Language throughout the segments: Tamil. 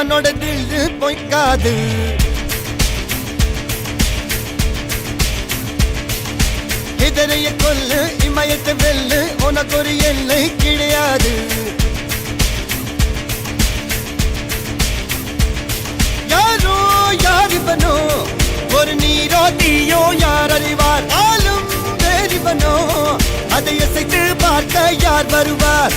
உன்னோட தில்லு பொய்க்காது. இதரைய கொல்லு இமயத்தை வெல்லு உனக்கு ஒரு எல்லை கிடையாது. யாரோ யாரிவனோ ஒரு நீரோ தீயோ யார் அறிவார். ஆளும் வேறிவனோ அதை அசைத்து பார்க்க யார் வருவார்.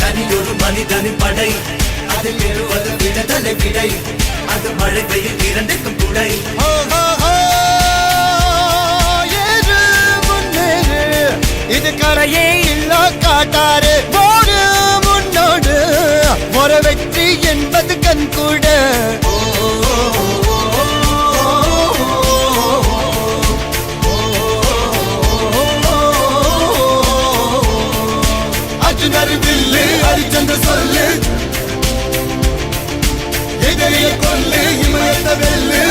தனியொரு மனிதனின் படை அதில் எழுவது விடுதலை விடை. அது மழை பெய்யும் இரண்டுக்கும் துடை. இது கரையே இல்ல காட்டாரு போடு முன்னோடு ஒரு வெற்றி என்பது கண் கூட. அர்ஜுனர் வில்லு ஹரிச்சந்திர சொல்லு. எதிரிய கொல்லு இமயத்தை வெல்லு